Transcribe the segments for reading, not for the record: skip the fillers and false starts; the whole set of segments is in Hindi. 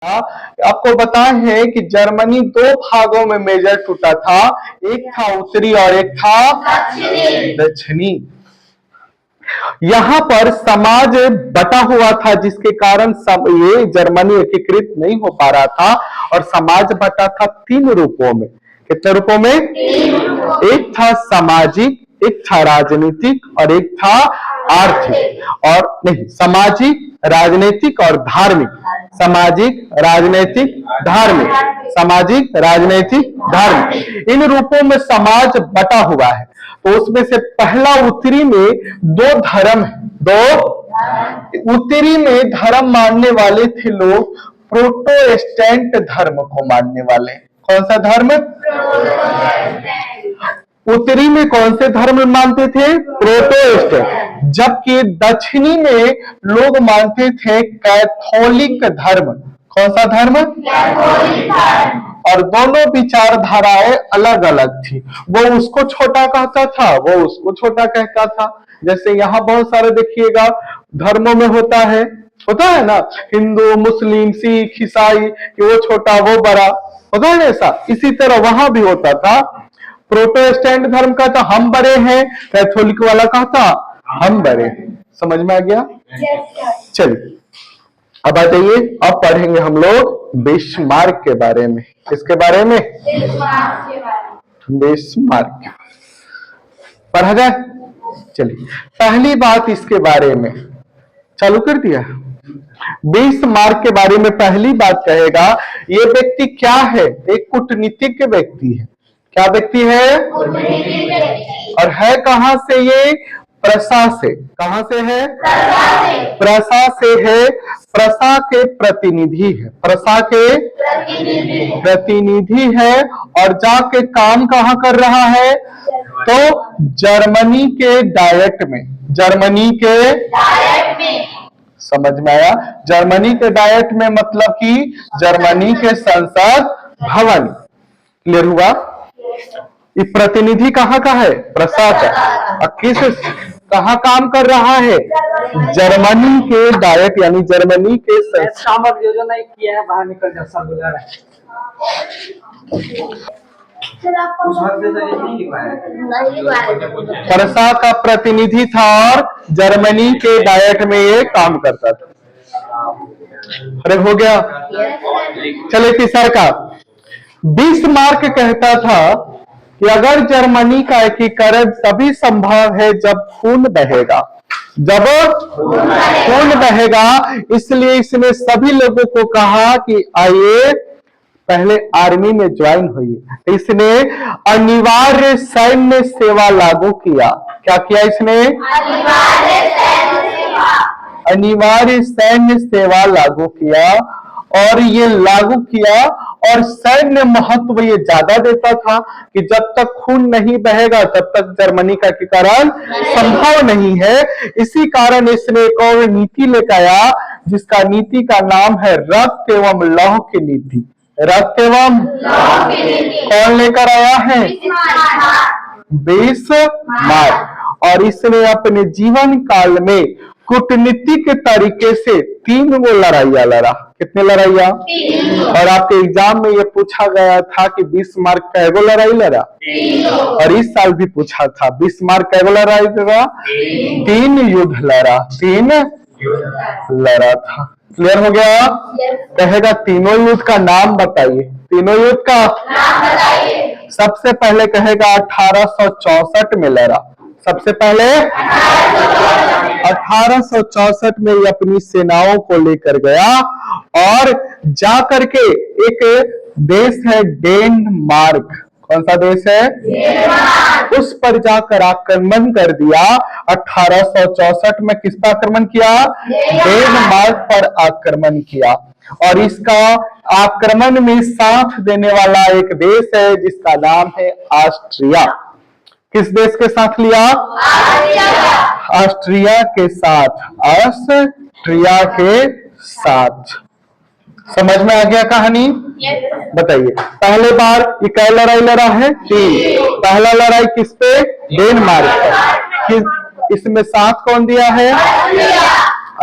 आपको पता है कि जर्मनी दो भागों में मेजर टूटा था, एक था उत्तरी और एक था दक्षिणी। यहाँ पर समाज बटा हुआ था, जिसके कारण सब ये जर्मनी एकीकृत नहीं हो पा रहा था, और समाज बटा था तीन रूपों में। कितने रूपों में? एक था सामाजिक, एक था राजनीतिक और एक था आर्थिक। और नहीं, सामाजिक, राजनीतिक और धार्मिक। सामाजिक, राजनीतिक, धार्मिक। सामाजिक, राजनीतिक, धार्मिक, इन रूपों में समाज बटा हुआ है। तो उसमें से पहला उत्तरी में दो धर्म है। दो उत्तरी में धर्म मानने वाले थे लोग प्रोटेस्टेंट धर्म को मानने वाले। कौन सा धर्म? उत्तरी में कौन से धर्म मानते थे? प्रोटेस्टेंट। जबकि दक्षिणी में लोग मानते थे कैथोलिक धर्म। कौन सा धर्म? कैथोलिक धर्म। और दोनों विचारधाराएं अलग अलग थी। वो उसको छोटा कहता था, वो उसको छोटा कहता था। जैसे यहाँ बहुत सारे देखिएगा धर्मों में होता है ना, हिंदू, मुस्लिम, सिख, ईसाई, कि वो छोटा वो बड़ा, होता है ऐसा। इसी तरह वहां भी होता था। प्रोटेस्टेंट धर्म कहता हम बड़े हैं, कैथोलिक वाला कहता हम बड़े हैं। समझ में आ गया? चलिए अब आ जाइए, अब पढ़ेंगे हम लोग बिस्मार्क के बारे में। किसके बारे में? बिस्मार्क। पढ़ा जाए? चलिए पहली बात इसके बारे में चालू कर दिया। बिस्मार्क के बारे में पहली बात कहेगा, ये व्यक्ति क्या है? एक कूटनीतिज्ञ व्यक्ति है। क्या व्यक्ति है? और है कहां से ये? प्रसा से। कहां से है? प्रसा से है। प्रसा के प्रतिनिधि है। प्रसा के प्रतिनिधि है। और जाके काम कहां कर रहा है? तो जर्मनी के डायट में। जर्मनी के समझ में आया? जर्मनी के डायट में मतलब कि जर्मनी के संसद भवन। क्लियर हुआ? ये प्रतिनिधि कहाँ का है? प्रसा का। किस कहाँ काम कर रहा है? जर्मनी के डायट यानी जर्मनी के योजना किया है, बाहर निकल जा सब बोला रहा है। प्रसा का प्रतिनिधि था और जर्मनी के डायट में ये काम करता था। अरे हो गया? चले तीसरा का। बिस्मार्क कहता था कि अगर जर्मनी का एकीकरण तभी संभव है जब खून बहेगा। जब खून बहेगा, इसलिए इसने सभी लोगों को कहा कि आइए पहले आर्मी में ज्वाइन होइए। इसने अनिवार्य सैन्य सेवा लागू किया। क्या किया इसने? अनिवार्य सैन्य सेवा लागू किया। और ये लागू किया, और सैन्य महत्व ये ज्यादा देता था कि जब तक खून नहीं बहेगा तब तक जर्मनी का एकीकरण संभव नहीं है। इसी कारण इसने एक और नीति लेकर आया, जिसका नीति का नाम है रक्त एवं लौह की नीति। रक्त एवं कौन लेकर आया है? बिस्मार्क। और इसने अपने जीवन काल में कूटनीतिक तरीके से 3 गो लड़ाइया लड़ा। कितने लड़ाइया? और आपके एग्जाम में ये पूछा गया था कि बिस्मार्क कैगो लड़ाई लड़ा? और इस साल भी पूछा था बिस्मार्क कैगो लड़ाई लड़ा? 3 युद्ध लड़ा। 3 लड़ा था। क्लियर हो गया? कहेगा तीनों युद्ध का नाम बताइए। तीनों युद्ध का नाम बताइए। सबसे पहले कहेगा 1864 में लड़ा। सबसे पहले 1864 में ये अपनी सेनाओं को लेकर गया और जाकर के एक देश है डेनमार्क। कौन सा देश है? उस पर जाकर आक्रमण कर दिया। 1864 में किस पर आक्रमण किया? डेनमार्क पर आक्रमण किया। और इसका आक्रमण में साथ देने वाला एक देश है जिसका नाम है ऑस्ट्रिया। किस देश के साथ लिया? ऑस्ट्रिया के साथ। ऑस्ट्रिया के साथ। समझ में आ गया कहानी? बताइए। पहले बार ये क्या लड़ाई लड़ा है? 3। पहला लड़ाई किस पे? डेनमार्क पर। इसमें साथ कौन दिया है?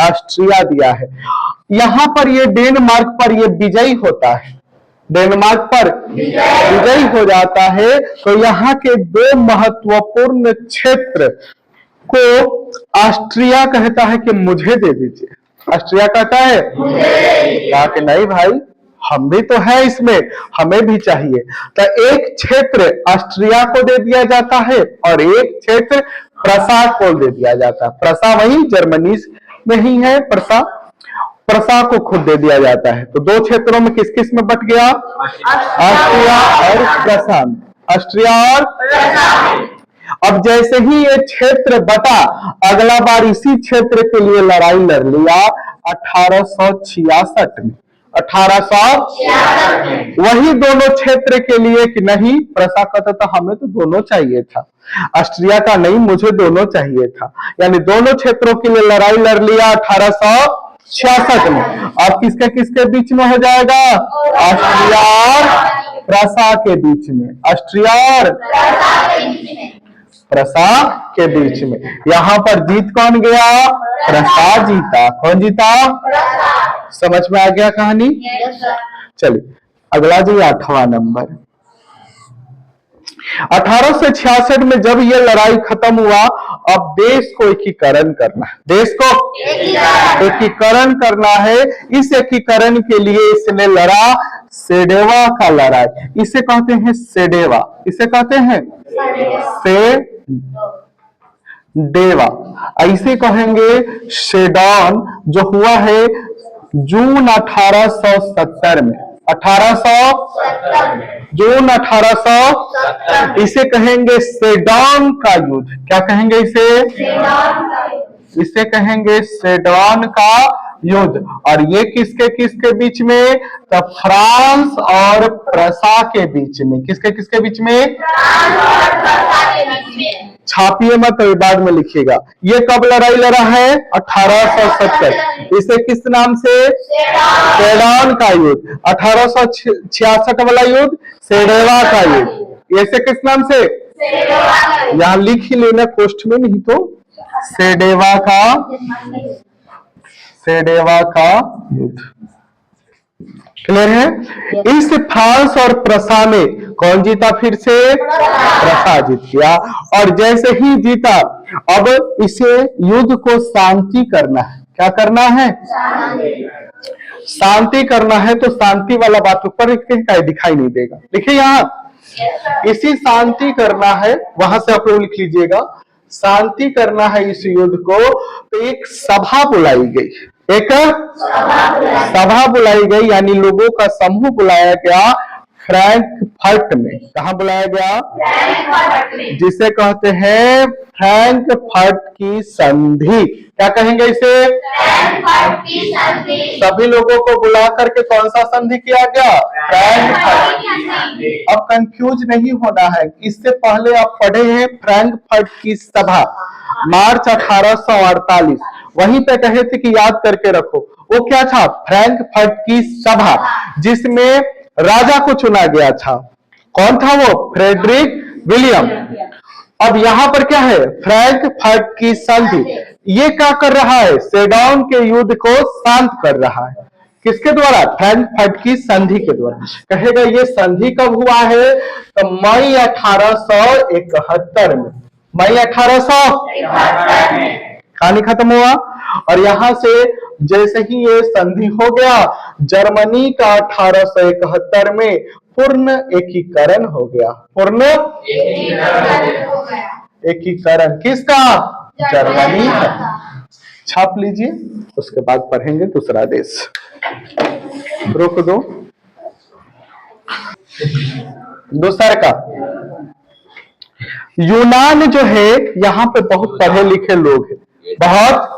ऑस्ट्रिया दिया है। यहाँ पर ये डेनमार्क पर ये विजयी होता है, डेनमार्क पर विजयी हो जाता है। तो यहाँ के दो महत्वपूर्ण क्षेत्र को ऑस्ट्रिया कहता है कि मुझे दे दीजिए। ऑस्ट्रिया कहता है कहा कि नहीं भाई, हम भी तो है इसमें, हमें भी चाहिए। तो एक क्षेत्र ऑस्ट्रिया को दे दिया जाता है और एक क्षेत्र प्रसा को दे दिया जाता है। प्रसा वही जर्मनी में ही है, प्रसा, प्रसा को खुद दे दिया जाता है। तो दो क्षेत्रों में किस किस में बट गया? ऑस्ट्रिया और प्रसा में, ऑस्ट्रिया और। अब जैसे ही ये क्षेत्र बटा, अगला बार इसी क्षेत्र के लिए लड़ाई लड़ लिया 1866 में। 1866 वही दोनों क्षेत्र के लिए कि नहीं, प्रसा कहता था हमें तो दोनों चाहिए था, ऑस्ट्रिया का नहीं, मुझे दोनों चाहिए था। यानी दोनों क्षेत्रों के लिए लड़ाई लड़ लिया 1866 में। अब किसके किसके बीच में हो जाएगा? ऑस्ट्रिया और प्रसा के बीच में, ऑस्ट्रिया और प्रसा के बीच में। यहां पर जीत कौन गया? प्रसा जीता। कौन जीता? समझ में आ गया कहानी? चलिए अगला जी 8वां नंबर। 1866 में जब ये लड़ाई खत्म हुआ, अब देश को एकीकरण करना है, देश को एकीकरण करना है। इस एकीकरण के लिए इसने लड़ा सेडेवा का लड़ाई। इसे कहते हैं सेडेवा, इसे कहते हैं सेडेवा, ऐसे कहेंगे सेडॉन, जो हुआ है जून 1870 में, 1870 जून 1870। इसे कहेंगे सेडॉन का युद्ध। क्या कहेंगे इसे? इसे कहेंगे सेडॉन का युद्ध। और ये किसके किसके बीच में? तो फ्रांस और प्रसा के बीच में। किसके किसके बीच में? छापिए मत, तो बाद में लिखिएगा। ये कब लड़ाई लड़ा है? 1870। इसे किस नाम से? सेडॉन का युद्ध। 1866 वाला युद्ध सेडेवा का युद्ध। ऐसे किस नाम से? यहाँ लिख ही लेना कोष्ठ में, नहीं तो सेडेवा का युद्ध। क्लियर है? इस फ्रांस और प्रसा में कौन जीता? फिर से प्रसा जीत गया। और जैसे ही जीता, अब इसे युद्ध को शांति करना है। क्या करना है? शांति करना है। तो शांति वाला बात ऊपर लिखते हैं, क्या दिखाई नहीं देगा, देखिए यहाँ इसी शांति करना है, वहां से आप लोग लिख लीजिएगा। शांति करना है इस युद्ध को। तो एक सभा बुलाई गई, एक सभा बुलाई गई, यानी लोगों का समूह बुलाया गया फ्रैंकफर्ट में। कहा बुलाया गया? जिसे कहते हैं फ्रैंकफर्ट की संधि। क्या कहेंगे इसे? सभी लोगों को बुला करके कौन सा संधि किया गया? फ्रैंकफर्ट। अब कंफ्यूज नहीं होना है, इससे पहले आप पढ़े हैं फ्रैंकफर्ट की सभा, मार्च 1848। वहीं पे कहे थे कि याद करके रखो। वो क्या था? फ्रैंकफर्ट की सभा, जिसमें राजा को चुना गया था। कौन था वो? Frederick William. अब यहां पर क्या है? फ्रैंकफर्ट की संधि। ये क्या कर रहा है? सेडॉन के युद्ध को शांत कर रहा है। किसके द्वारा? फ्रैंकफर्ट की संधि के द्वारा। कहेगा ये संधि कब हुआ है? तो मई 1871 में। मई 1871 में कहानी खत्म हुआ। और यहां से जैसे ही ये संधि हो गया, जर्मनी का 1871 में पूर्ण एकीकरण हो गया। पूर्ण एकीकरण किसका? जर्मनी का। छाप लीजिए, उसके बाद पढ़ेंगे दूसरा देश। रोक दो। दूसरा का यूनान जो है, यहाँ पे बहुत पढ़े लिखे लोग हैं, बहुत।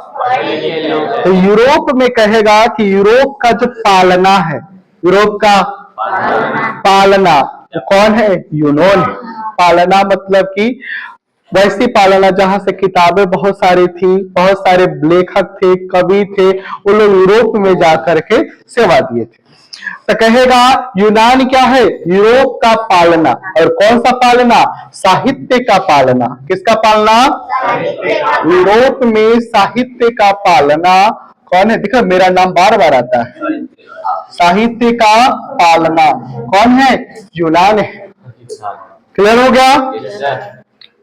तो यूरोप में कहेगा कि यूरोप का जो पालना है, यूरोप का पालना तो कौन है? यूनान। पालना मतलब कि वैसी पालना जहां से किताबें बहुत सारी थी, बहुत सारे लेखक थे, कवि थे, वो लोग यूरोप में जाकर के सेवा दिए थे। तो कहेगा यूनान क्या है? यूरोप का पालना। और कौन सा पालना? साहित्य का पालना। किसका पालना? यूरोप में साहित्य का पालना कौन है? देखो मेरा नाम बार बार आता है। साहित्य का पालना कौन है? यूनान है। क्लियर हो गया?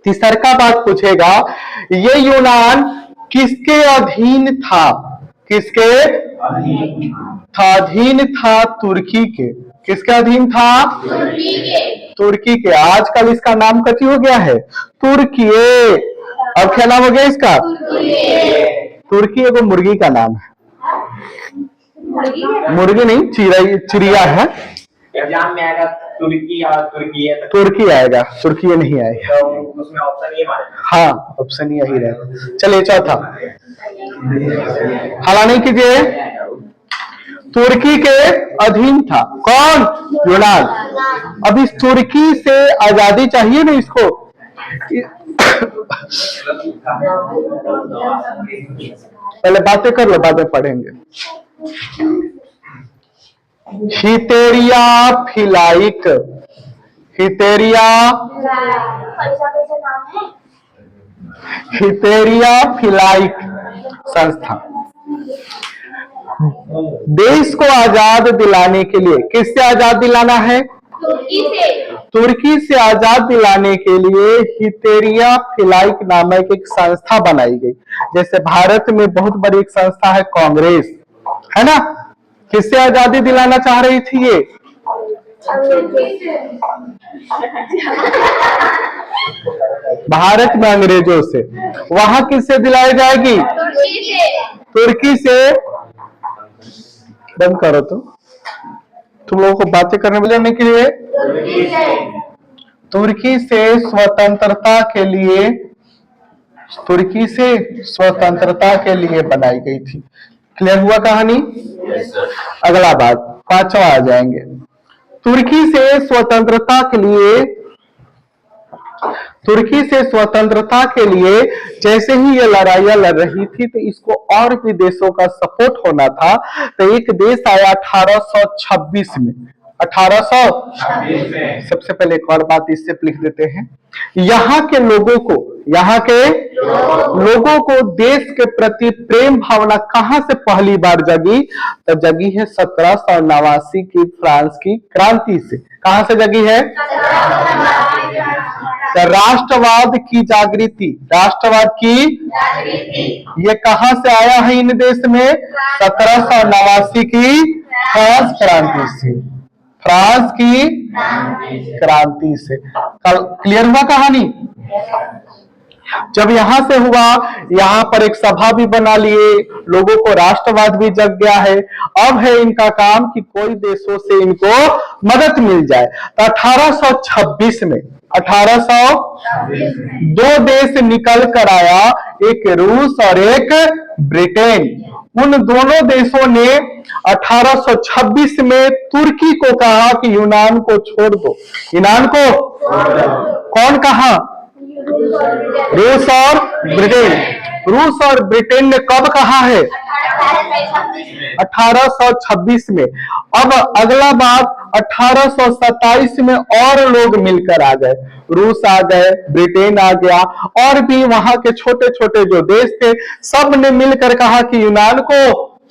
तीसरा बात पूछेगा, ये यूनान किसके अधीन था? किसके अधीन था? तुर्की के। किसके अधीन था? तुर्की के। आजकल इसका नाम कथी हो गया है? तुर्की। अब क्या नाम हो गया इसका? तुर्की एगो मुर्गी का नाम है। मुर्गी नहीं, चिड़िया है। एग्जाम में आएगा तुर्की और तुर्की है, तुर्की आएगा, तुर्की नहीं आएगा। तो उसमें ऑप्शन ये मारेगा। हाँ, ऑप्शन यही रहेगा। चलिए चौथा, हला नहीं कीजिए। तुर्की के अधीन था कौन? यूनान। अब इस तुर्की से आजादी चाहिए ना इसको। पहले बातें कर लो, बाद में पढ़ेंगे। हितेरिया फिलाइक, हितेरिया फिलाइक संस्था देश को आजाद दिलाने के लिए, किससे आजाद दिलाना है? तुर्की से आजाद दिलाने के लिए हितेरिया फिलाइक नामक एक संस्था बनाई गई। जैसे भारत में बहुत बड़ी एक संस्था है कांग्रेस, है ना? किससे आजादी दिलाना चाह रही थी ये? भारत में अंग्रेजों से। वहां किससे दिलाई जाएगी? तुर्की से। बंद करो तुम लोगों को बातें करने मिलने के लिए। तुर्की से स्वतंत्रता के लिए, तुर्की से स्वतंत्रता के लिए बनाई गई थी। क्लियर हुआ कहानी? अगला बात, पांचवा आ जाएंगे। तुर्की से स्वतंत्रता के लिए, तुर्की से स्वतंत्रता के लिए जैसे ही ये लड़ाइयां लड़ रही थी तो इसको और भी देशों का सपोर्ट होना था। तो एक देश आया 1826 में। 1826 में। सबसे पहले एक और बात इससे लिख देते हैं, यहाँ के लोगों को देश के प्रति प्रेम भावना कहां से पहली बार जगी? तो जगी है 1789 की फ्रांस की क्रांति से। कहां से जगी है? तो राष्ट्रवाद की जागृति, राष्ट्रवाद की ये कहां से आया है इन देश में? 1789 की फ्रांस क्रांति से। फ्रांस की क्रांति से। क्लियर हुआ कहानी? जब यहां से हुआ, यहां पर एक सभा भी बना लिए, लोगों को राष्ट्रवाद भी जग गया है। अब है इनका काम कि कोई देशों से इनको मदद मिल जाए। तो 1826 में दो देश निकल कर आया, एक रूस और एक ब्रिटेन। उन दोनों देशों ने 1826 में तुर्की को कहा कि यूनान को छोड़ दो। यूनान को कौन कहा? रूस और ब्रिटेन। रूस और ब्रिटेन ने कब कहा है? 1826 में। अब अगला बात, 1827 में और लोग मिलकर आ गए। रूस आ गए, ब्रिटेन आ गया, और भी वहां के छोटे छोटे जो देश थे, सब ने मिलकर कहा कि यूनान को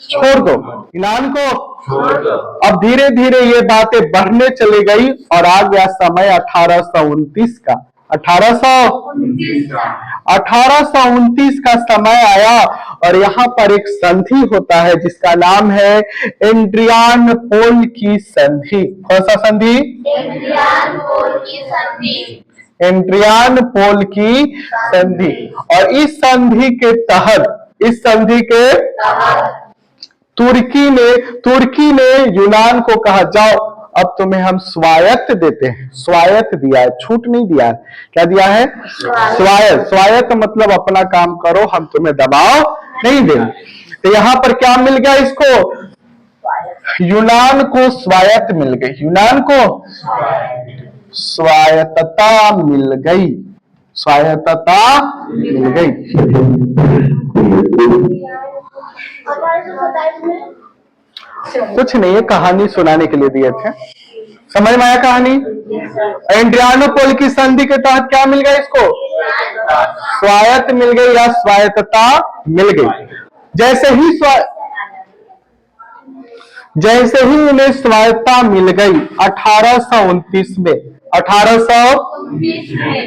छोड़ दो, यूनान को छोड़ दो। अब धीरे धीरे ये बातें बढ़ने चली गई और आ गया समय 1829 का। 1829 का समय आया और यहाँ पर एक संधि होता है जिसका नाम है एड्रियान पोल की संधि। कौन सा संधि? एड्रियान पोल की संधि। एड्रियान पोल की संधि। और इस संधि के तहत तुर्की ने यूनान को कहा, जाओ अब तुम्हें हम स्वायत्त देते हैं। स्वायत्त दिया है, छूट नहीं दिया है। क्या दिया है? स्वायत्त। स्वायत्त मतलब अपना काम करो, हम तुम्हें दबाव नहीं देंगे। तो यहाँ पर क्या मिल गया इसको? यूनान को स्वायत्त मिल गई। यूनान को स्वायत्तता मिल गई। स्वायत्तता मिल गई। कुछ नहीं है, कहानी सुनाने के लिए दिए थे। समझ में आया कहानी? एड्रियानोपोल की संधि के तहत क्या मिल गया इसको? स्वायत्त मिल गई या स्वायत्तता मिल गई। जैसे ही जैसे ही उन्हें स्वायत्तता मिल गई 1829 में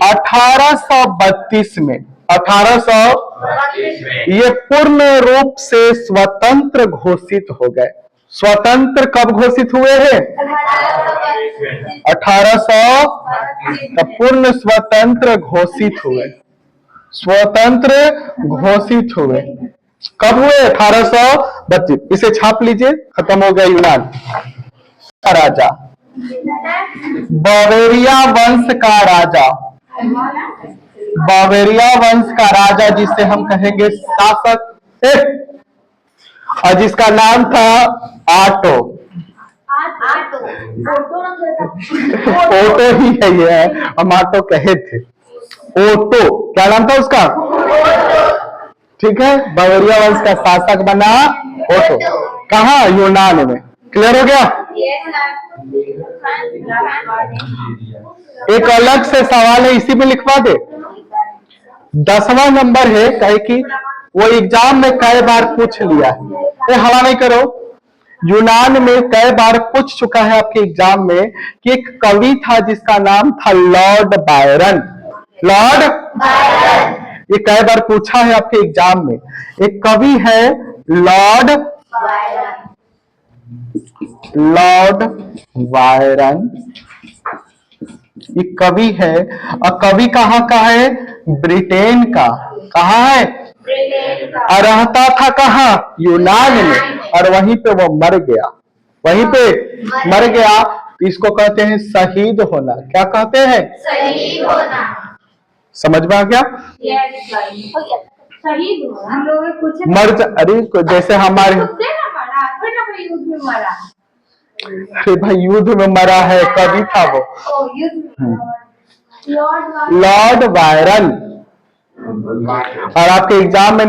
1832 में 1800 ये पूर्ण रूप से स्वतंत्र घोषित हो गए। स्वतंत्र कब घोषित हुए हैं? 1800 पूर्ण स्वतंत्र घोषित हुए। स्वतंत्र घोषित हुए कब हुए? 1832। इसे छाप लीजिए, खत्म हो गया यूनान का राजा, बावेरिया वंश का राजा, बावेरिया वंश का राजा जिसे हम कहेंगे शासक, और जिसका नाम था आटो। ओटो ही है ये, हम आटो कहे थे। ओटो क्या नाम था उसका? ठीक है, बावेरिया वंश का शासक बना ओटो। कहा? यूनान में। क्लियर हो गया? एक अलग से सवाल है, इसी में लिखवा दे। 10वां नंबर है, कहे कि वो एग्जाम में कई बार पूछ लिया है। हवा नहीं करो। यूनान में कई बार पूछ चुका है आपके एग्जाम में कि एक कवि था जिसका नाम था लॉर्ड बायरन। लॉर्ड बायरन, ये कई बार पूछा है आपके एग्जाम में। एक कवि है लॉर्ड बायरन, ये कवि है। और कवि कहाँ का है? ब्रिटेन का। कहाँ है? और रहता था कहाँ? यूनान में। और वहीं पे वो मर गया, वहीं पे मर गया। इसको कहते हैं शहीद होना। क्या कहते हैं? शहीद होना। समझ में आ गया? शहीद होना। हम लोग मर अरे जैसे हमारे अरे भाई युद्ध में मरा है, कवि था वो। Lord Byron. और आपके एग्जाम में